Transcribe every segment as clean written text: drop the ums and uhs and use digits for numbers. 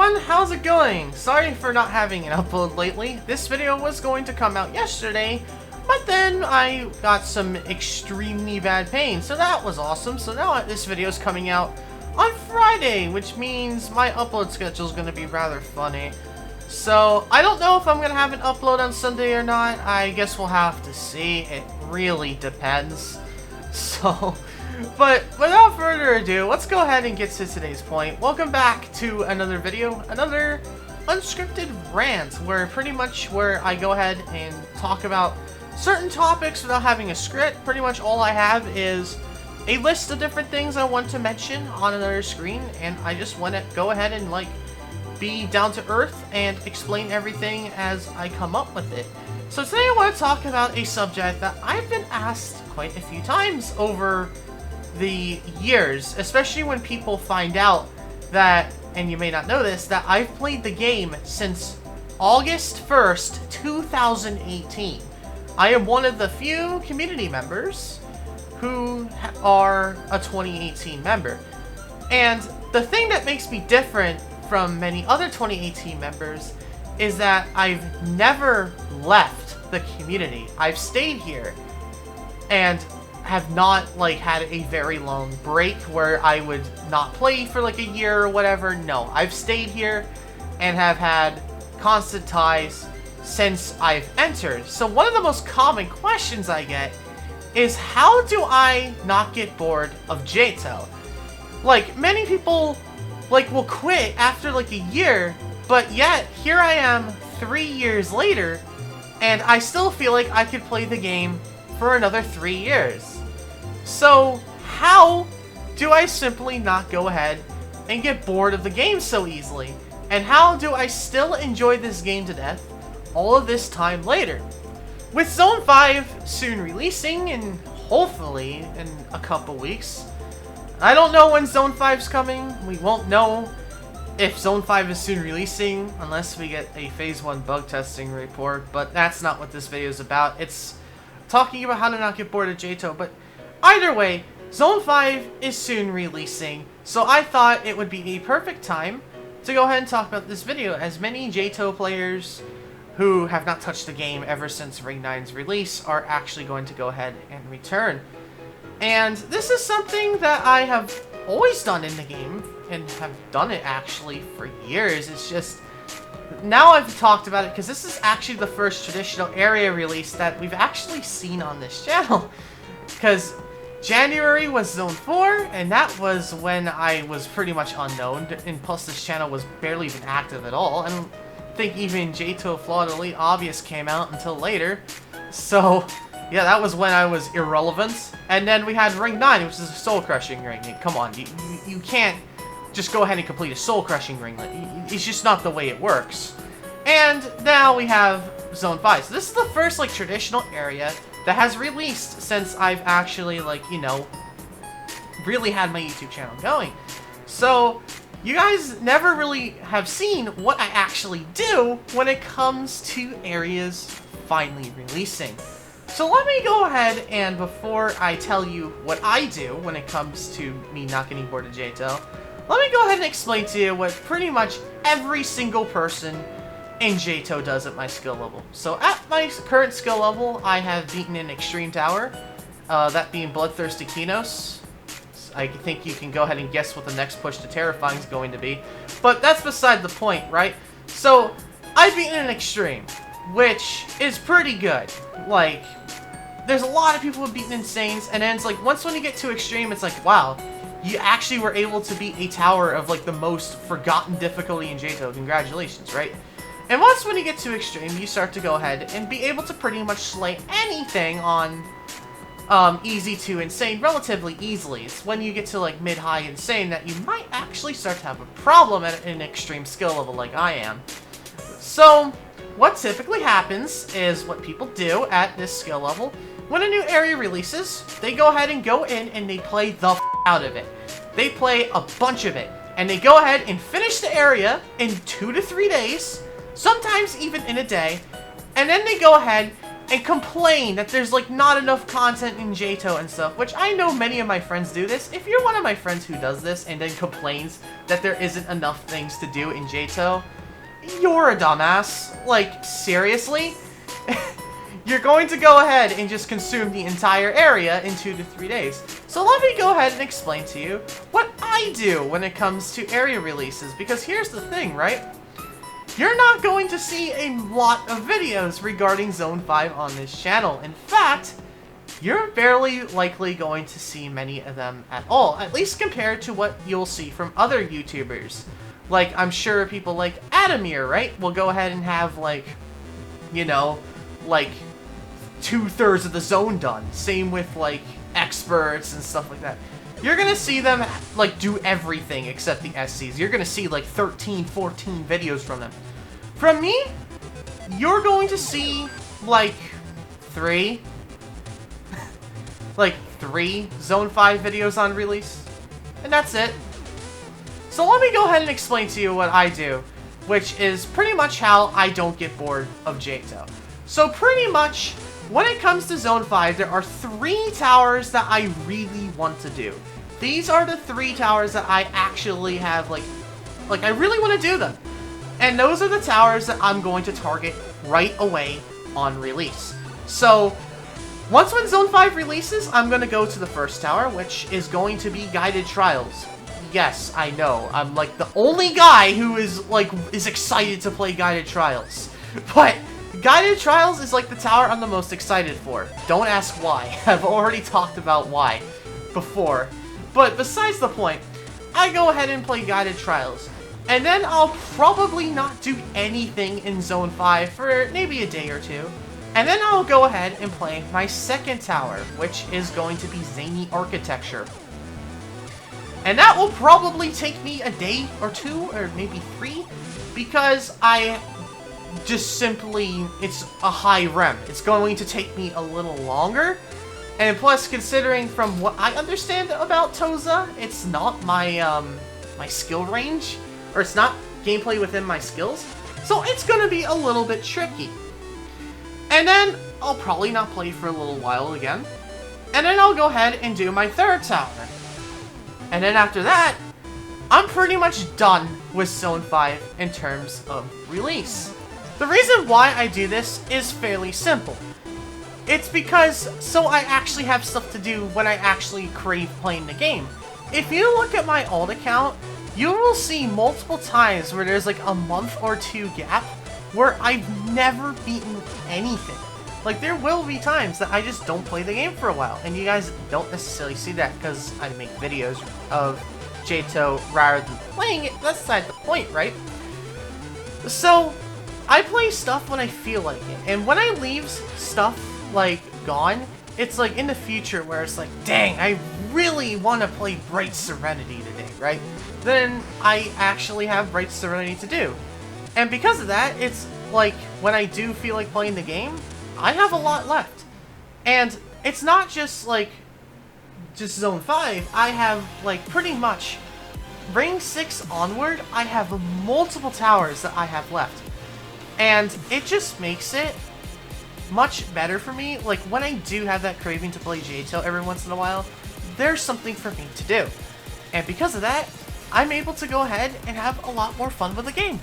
everyone, how's it going? Sorry for not having an upload lately. This video was going to come out yesterday, but then I got some extremely bad pain, so that was awesome. So now this video is coming out on Friday, which means my upload schedule is going to be rather funny. So I don't know if I'm going to have an upload on Sunday or not. I guess we'll have to see. It really depends. So... but without further ado, let's go ahead and get to today's point. Welcome back to another video, another unscripted rant, where I go ahead and talk about certain topics without having a script. Pretty much all I have is a list of different things I want to mention on another screen, and I just want to go ahead and be down to earth and explain everything as I come up with it. So today I want to talk about a subject that I've been asked quite a few times over the years, especially when people find out that, and you may not know this, that I've played the game since August 1st, 2018. I am one of the few community members who are a 2018 member. And the thing that makes me different from many other 2018 members is that I've never left the community. I've stayed here and have not had a very long break where I would not play for a year or whatever. No, I've stayed here and have had constant ties since I've entered. So one of the most common questions I get is, how do I not get bored of JToH? Many people will quit after a year, but yet here I am 3 years later and I still feel like I could play the game for another 3 years. So, how do I simply not go ahead and get bored of the game so easily? And how do I still enjoy this game to death all of this time later? With Zone 5 soon releasing, and hopefully in a couple weeks, I don't know when Zone 5's coming. We won't know if Zone 5 is soon releasing unless we get a Phase 1 bug testing report, but that's not what this video is about. It's talking about how to not get bored of JToH, but either way, Zone 5 is soon releasing, so I thought it would be a perfect time to go ahead and talk about this video, as many JToH players who have not touched the game ever since Ring 9's release are actually going to go ahead and return. And this is something that I have always done in the game, and have done it actually for years. It's just, now I've talked about it because this is actually the first traditional area release that we've actually seen on this channel. Because January was Zone 4, and that was when I was pretty much unknown, and plus this channel was barely even active at all. I don't think even JToH Flawed Elite Obvious came out until later. So, yeah, that was when I was irrelevant. And then we had Ring 9, which is a soul-crushing ring. Come on, you can't just go ahead and complete a soul-crushing ring. It's just not the way it works. And now we have Zone 5. So this is the first, traditional area that has released since I've actually, really had my YouTube channel going. So, you guys never really have seen what I actually do when it comes to areas finally releasing. So let me go ahead and, before I tell you what I do when it comes to me not getting bored of JToH, let me go ahead and explain to you what pretty much every single person in JToH does at my skill level. So at my current skill level, I have beaten an Extreme Tower, that being Bloodthirsty Kinos. I think you can go ahead and guess what the next push to Terrifying is going to be, but that's beside the point, right? So I've beaten an Extreme, which is pretty good. There's a lot of people who have beaten Insanes, and then it's once when you get to Extreme, it's wow, you actually were able to beat a tower of the most forgotten difficulty in JToH. Congratulations, right? And once when you get to Extreme, you start to go ahead and be able to pretty much slay anything on easy to Insane relatively easily. It's when you get to mid-high Insane that you might actually start to have a problem at an extreme skill level like I am. So what typically happens is, what people do at this skill level, when a new area releases, they go ahead and go in and they play the f out of it. They play a bunch of it, and they go ahead and finish the area in 2 to 3 days, sometimes even in a day, and then they go ahead and complain that there's like not enough content in JToH and stuff, which I know many of my friends do this. If you're one of my friends who does this and then complains that there isn't enough things to do in JToH, you're a dumbass. Like, seriously? You're going to go ahead and just consume the entire area in 2 to 3 days. So let me go ahead and explain to you what I do when it comes to area releases, because here's the thing, right? You're not going to see a lot of videos regarding Zone 5 on this channel. In fact, you're barely likely going to see many of them at all, at least compared to what you'll see from other YouTubers. Like, I'm sure people like Adamir, right, will go ahead and have, like, you know, like, 2/3 of the zone done. Same with, like, experts and stuff like that. You're gonna see them, like, do everything except the SCs. You're gonna see, like, 13, 14 videos from them. From me, you're going to see, like, 3. like, 3 Zone 5 videos on release. And that's it. So let me go ahead and explain to you what I do, which is pretty much how I don't get bored of JToH. So pretty much, when it comes to Zone 5, there are 3 towers that I really want to do. These are the 3 towers that I actually have, like I really want to do them. And those are the towers that I'm going to target right away on release. So, once when Zone 5 releases, I'm going to go to the first tower, which is going to be Guided Trials. Yes, I know, I'm like the only guy who is excited to play Guided Trials. But Guided Trials is like the tower I'm the most excited for. Don't ask why. I've already talked about why before. But besides the point, I go ahead and play Guided Trials. And then I'll probably not do anything in Zone 5 for maybe a day or 2. And then I'll go ahead and play my second tower, which is going to be Zany Architecture. And that will probably take me a day or 2, or maybe 3, because I just simply, it's a high rem. It's going to take me a little longer. And plus, considering from what I understand about Toza, it's not my, my skill range, or it's not gameplay within my skills, so it's gonna be a little bit tricky. And then, I'll probably not play for a little while again, and then I'll go ahead and do my third tower. And then after that, I'm pretty much done with Zone 5 in terms of release. The reason why I do this is fairly simple. It's because, so I actually have stuff to do when I actually crave playing the game. If you look at my alt account, you will see multiple times where there's like a month or 2 gap where I've never beaten anything. Like, there will be times that I just don't play the game for a while, and you guys don't necessarily see that because I make videos of JToH rather than playing it. That's beside the point, right? So, I play stuff when I feel like it, and when I leave stuff, like, gone, it's like in the future where it's like, dang, I really want to play Bright Serenity today, right? Then I actually have Bright Serenity to do. And because of that, it's like, when I do feel like playing the game, I have a lot left. And it's not just like, just Zone 5, I have like pretty much Ring 6 onward, I have multiple towers that I have left. And it just makes it much better for me. Like, when I do have that craving to play JToH every once in a while, there's something for me to do. And because of that, I'm able to go ahead and have a lot more fun with the game.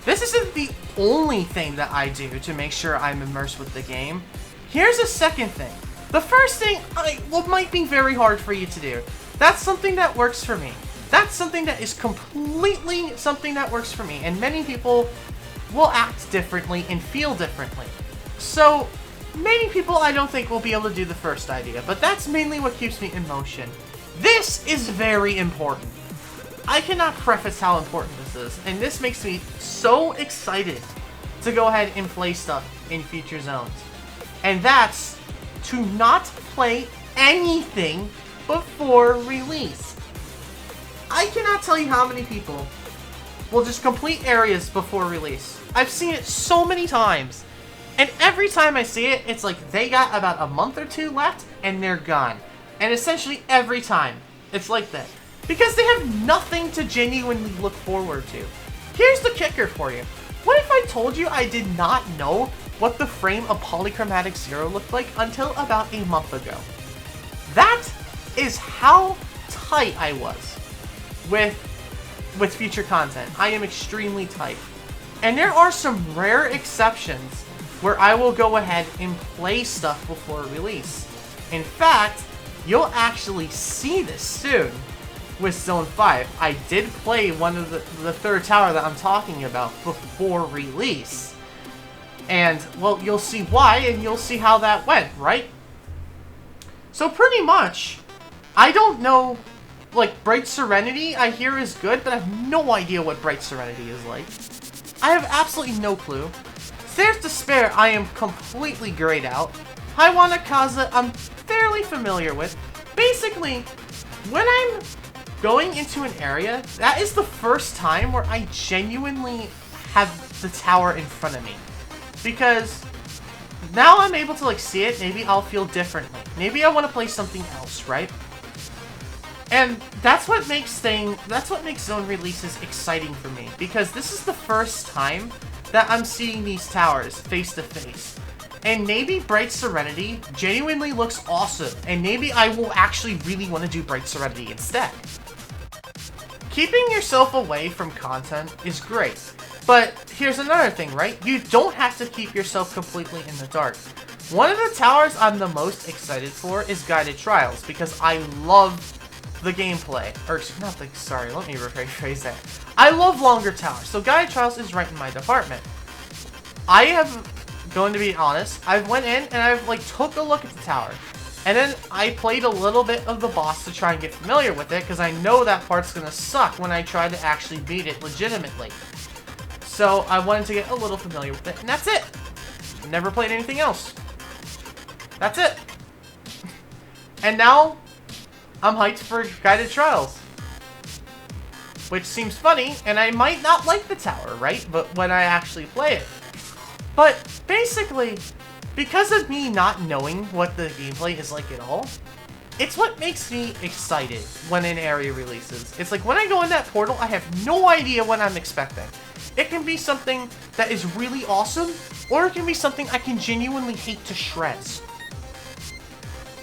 This isn't the only thing that I do to make sure I'm immersed with the game. Here's a second thing. The first thing might be very hard for you to do. That's something that works for me. That's something that is completely something that works for me. And many people will act differently and feel differently. So, many people I don't think will be able to do the first idea, but that's mainly what keeps me in motion. This is very important. I cannot preface how important this is, and this makes me so excited to go ahead and play stuff in future zones. And that's to not play anything before release. I cannot tell you how many people will just complete areas before release. I've seen it so many times. And every time I see it, it's like they got about a month or 2 left and they're gone. And essentially every time, it's like that. Because they have nothing to genuinely look forward to. Here's the kicker for you. What if I told you I did not know what the frame of Polychromatic Zero looked like until about a month ago. That is how tight I was with future content. I am extremely tight. And there are some rare exceptions where I will go ahead and play stuff before release. In fact, you'll actually see this soon with Zone 5. I did play one of the third tower that I'm talking about before release. And, well, you'll see why, and you'll see how that went, right? So pretty much, I don't know, like, Bright Serenity I hear is good, but I have no idea what Bright Serenity is like. I have absolutely no clue. Stairs Despair I am completely grayed out. Haiwana Kaza I'm fairly familiar with. Basically, when I'm going into an area, that is the first time where I genuinely have the tower in front of me. Because now I'm able to like see it, maybe I'll feel differently. Maybe I want to play something else, right? And that's what makes zone releases exciting for me, because this is the first time that I'm seeing these towers face to face. And maybe Bright Serenity genuinely looks awesome, and maybe I will actually really want to do Bright Serenity instead. Keeping yourself away from content is great, but here's another thing, right? You don't have to keep yourself completely in the dark. One of the towers I'm the most excited for is Guided Trials, because I love the gameplay. Or, sorry, let me rephrase that. I love longer towers, so Guided Trials is right in my department. I have, going to be honest, I went in and I've like took a look at the tower. And then I played a little bit of the boss to try and get familiar with it, because I know that part's gonna suck when I try to actually beat it legitimately. So I wanted to get a little familiar with it, and that's it. I've never played anything else. That's it. And now, I'm hyped for Guided Trials. Which seems funny, and I might not like the tower, right? But when I actually play it. But basically, because of me not knowing what the gameplay is like at all, it's what makes me excited when an area releases. It's like when I go in that portal, I have no idea what I'm expecting. It can be something that is really awesome, or it can be something I can genuinely hate to shreds.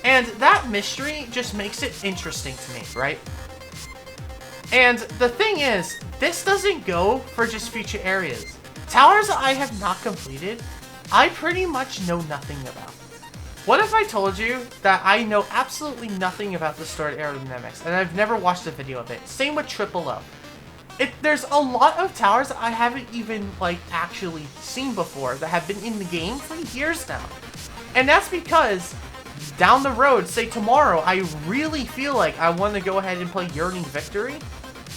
And that mystery just makes it interesting to me, right? And the thing is, this doesn't go for just future areas. Towers I have not completed, I pretty much know nothing about. What if I told you that I know absolutely nothing about the stored aerodynamics, and I've never watched a video of it? Same with Triple O. There's a lot of towers that I haven't even, like, actually seen before that have been in the game for years now. And that's because down the road, say tomorrow, I really feel like I want to go ahead and play Yearning Victory.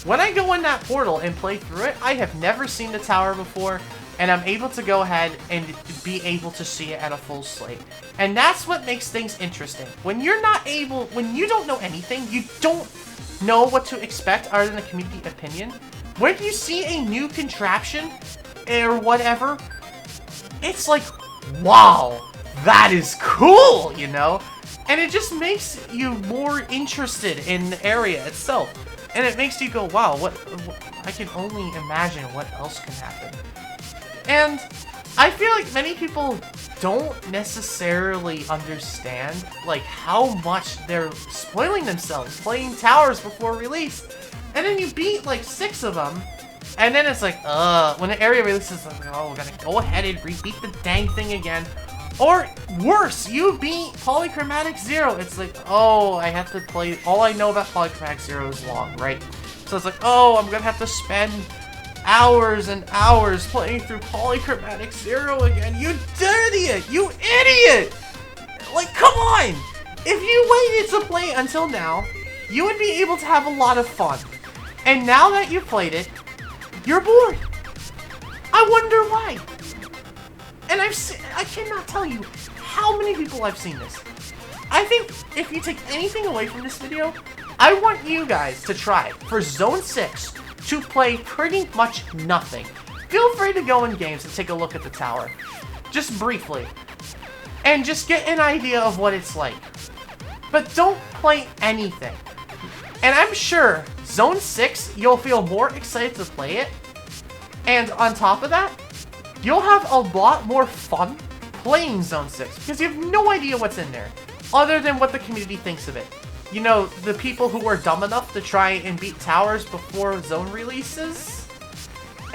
When I go in that portal and play through it, I have never seen the tower before, and I'm able to go ahead and be able to see it at a full slate. And that's what makes things interesting. When you don't know anything, you don't know what to expect other than a community opinion. When you see a new contraption or whatever, it's like, wow, that is cool, you know? And it just makes you more interested in the area itself. And it makes you go, wow, what I can only imagine what else can happen. And I feel like many people don't necessarily understand, like, how much they're spoiling themselves playing towers before release. And then you beat, like, 6 of them, and then it's like, when the area releases, like, oh, we're gonna go ahead and rebeat the dang thing again. Or, worse, you beat Polychromatic Zero. It's like, oh, I have to play, all I know about Polychromatic Zero is long, right? So it's like, oh, I'm gonna have to spend hours and hours playing through Polychromatic Zero again. You idiot! You idiot! Like, come on! If you waited to play it until now, you would be able to have a lot of fun. And now that you've played it, you're bored. I wonder why. And I cannot tell you how many people I've seen this. I think if you take anything away from this video, I want you guys to try for Zone 6 to play pretty much nothing. Feel free to go in games and take a look at the tower. Just briefly. And just get an idea of what it's like. But don't play anything. And I'm sure Zone 6, you'll feel more excited to play it. And on top of that, you'll have a lot more fun playing Zone 6 because you have no idea what's in there, other than what the community thinks of it. You know, the people who are dumb enough to try and beat towers before Zone releases.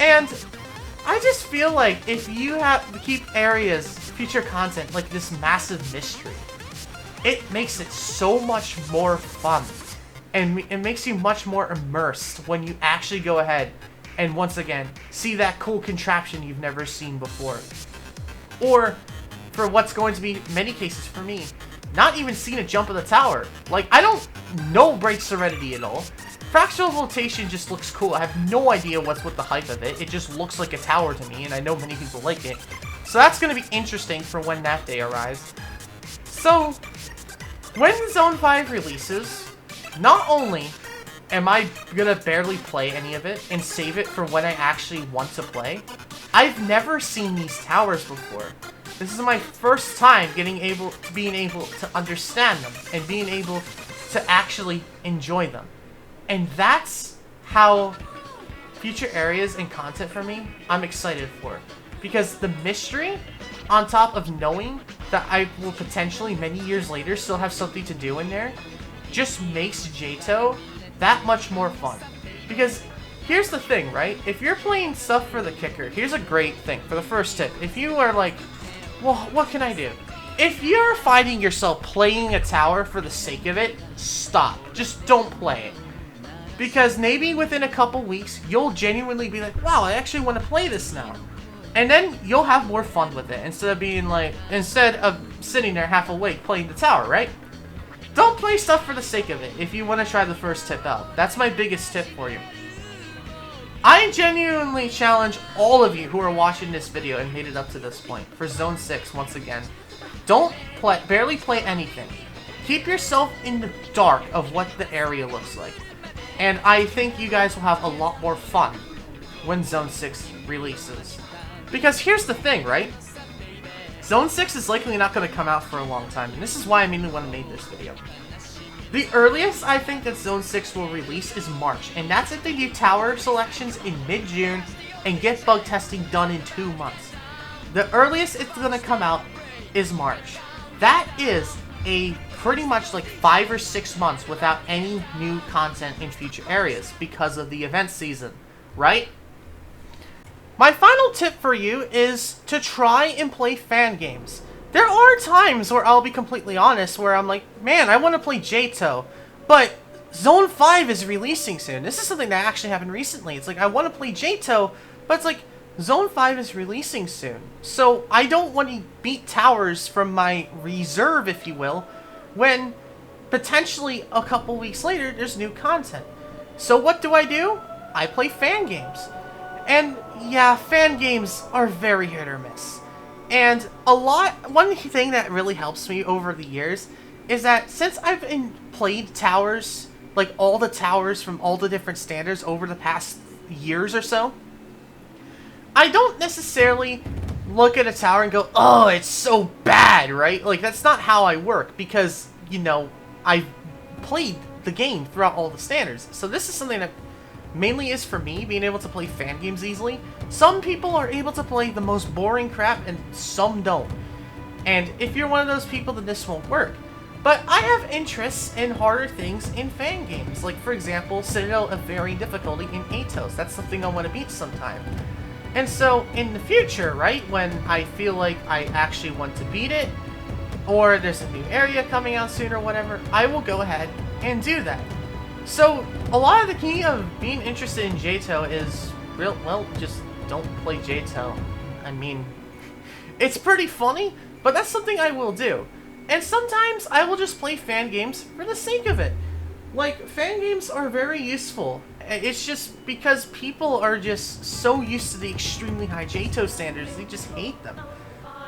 And I just feel like if you have to keep areas, future content, like this massive mystery, it makes it so much more fun. And it makes you much more immersed when you actually go ahead and once again see that cool contraption you've never seen before. Or, for what's going to be many cases for me, not even seen a jump of the tower. Like, I don't know Bright Serenity at all. Fractional Flotation just looks cool. I have no idea what's with the hype of it. It just looks like a tower to me, and I know many people like it. So that's going to be interesting for when that day arrives. So, when Zone 5 releases, not only am I going to barely play any of it and save it for when I actually want to play, I've never seen these towers before. This is my first time being able to understand them and being able to actually enjoy them. And that's how future areas and content for me, I'm excited for. Because the mystery, on top of knowing that I will potentially, many years later, still have something to do in there, just makes JToH that much more fun. Because here's the thing, right? If you're playing stuff for the kicker, here's a great thing for the first tip. If you are like, well, what can I do? If you're finding yourself playing a tower for the sake of it, stop. Just don't play it. Because maybe within a couple weeks, you'll genuinely be like, wow, I actually want to play this now. And then you'll have more fun with it instead of sitting there half awake playing the tower, right? Don't play stuff for the sake of it if you want to try the first tip out. That's my biggest tip for you. I genuinely challenge all of you who are watching this video and made it up to this point for Zone 6 once again. Barely play anything. Keep yourself in the dark of what the area looks like. And I think you guys will have a lot more fun when Zone 6 releases. Because here's the thing, right? Zone 6 is likely not going to come out for a long time, and this is why I mainly want to make this video. The earliest I think that Zone 6 will release is March, and that's if they do tower selections in mid-June and get bug testing done in 2 months. The earliest it's going to come out is March. That is a pretty much like 5 or 6 months without any new content in future areas because of the event season, right? My final tip for you is to try and play fan games. There are times where I'll be completely honest where I'm like, man, I want to play JToH, but Zone 5 is releasing soon. This is something that actually happened recently. It's like, I want to play JToH, but it's like, Zone 5 is releasing soon. So I don't want to beat towers from my reserve, if you will, when potentially a couple weeks later, there's new content. So what do? I play fan games. And yeah, fan games are very hit or miss. And one thing that really helps me over the years is that since I've played towers, like all the towers from all the different standards over the past years or so, I don't necessarily look at a tower and go, oh, it's so bad, right? Like, that's not how I work because, you know, I've played the game throughout all the standards. So this is something that mainly is for me, being able to play fan games easily. Some people are able to play the most boring crap and some don't. And if you're one of those people, then this won't work. But I have interests in harder things in fan games. Like, for example, Citadel of Varying Difficulty in JToH. That's something I want to beat sometime. And so, in the future, right, when I feel like I actually want to beat it, or there's a new area coming out soon or whatever, I will go ahead and do that. So, a lot of the key of being interested in JToH is, just don't play JToH. I mean, it's pretty funny, but that's something I will do. And sometimes I will just play fan games for the sake of it. Like, fan games are very useful. It's just because people are just so used to the extremely high JToH standards, they just hate them.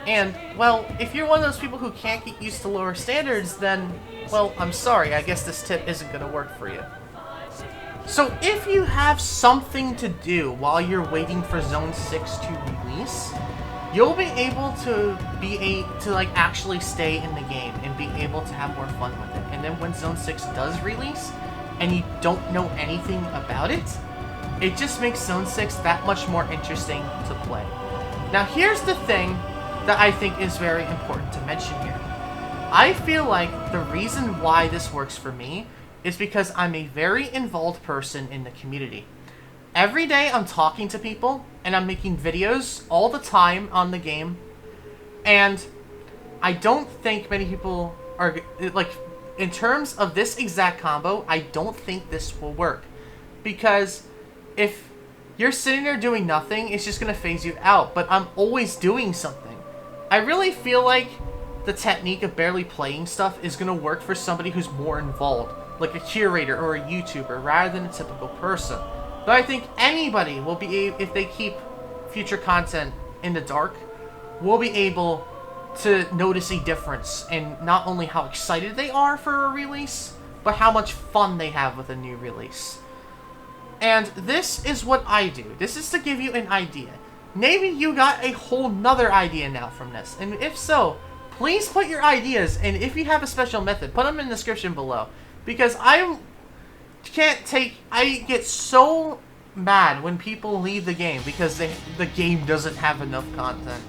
And, well, if you're one of those people who can't get used to lower standards, then, well, I'm sorry, I guess this tip isn't going to work for you. So if you have something to do while you're waiting for Zone 6 to release, you'll be able to actually stay in the game and be able to have more fun with it. And then when Zone 6 does release, and you don't know anything about it, it just makes Zone 6 that much more interesting to play. Now here's the thing that I think is very important to mention here. I feel like the reason why this works for me is because I'm a very involved person in the community. Every day I'm talking to people, and I'm making videos all the time on the game, and I don't think many people are, like, in terms of this exact combo, I don't think this will work. Because if you're sitting there doing nothing, it's just going to phase you out, but I'm always doing something. I really feel like the technique of barely playing stuff is going to work for somebody who's more involved, like a curator or a YouTuber, rather than a typical person. But I think anybody will be able, if they keep future content in the dark, will be able to notice a difference in not only how excited they are for a release, but how much fun they have with a new release. And this is what I do. This is to give you an idea. Maybe you got a whole nother idea now from this, and if so, please put your ideas, and if you have a special method, put them in the description below. Because I get so mad when people leave the game because the game doesn't have enough content.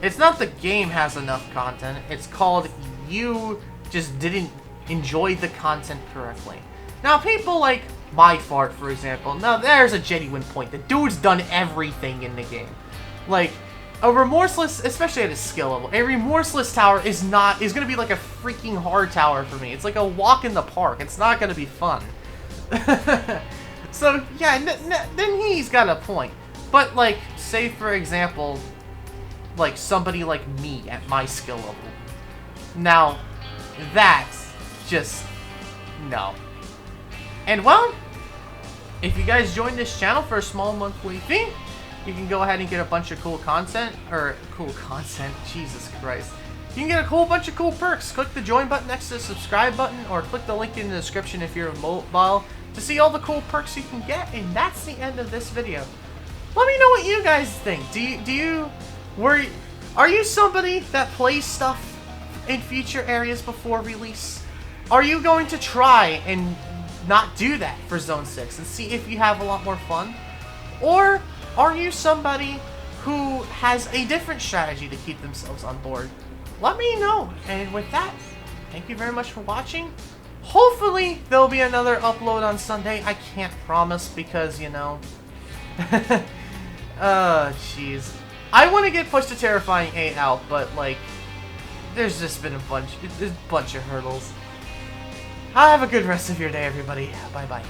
It's not the game has enough content, it's called you just didn't enjoy the content correctly. Now, people like My Fart, for example, now there's a genuine point. The dude's done everything in the game. Like, a remorseless, especially at his skill level, a remorseless tower is gonna be like a freaking hard tower for me. It's like a walk in the park. It's not gonna be fun. So, yeah, then he's got a point. But, like, say, for example, like, somebody like me at my skill level. Now, that's just, no. And, well, if you guys join this channel for a small monthly fee, you can go ahead and get a bunch of cool content, Jesus Christ. You can get a whole bunch of cool perks. Click the join button next to the subscribe button, or click the link in the description if you're mobile to see all the cool perks you can get, and that's the end of this video. Let me know what you guys think. Are you somebody that plays stuff in future areas before release? Are you going to try and not do that for Zone 6 and see if you have a lot more fun? Or are you somebody who has a different strategy to keep themselves on board? Let me know. And with that, thank you very much for watching. Hopefully, there'll be another upload on Sunday. I can't promise because, you know... jeez. I want to get Push to Terrifying 8 out, but, like, there's just been a bunch of hurdles. Have a good rest of your day, everybody. Bye-bye.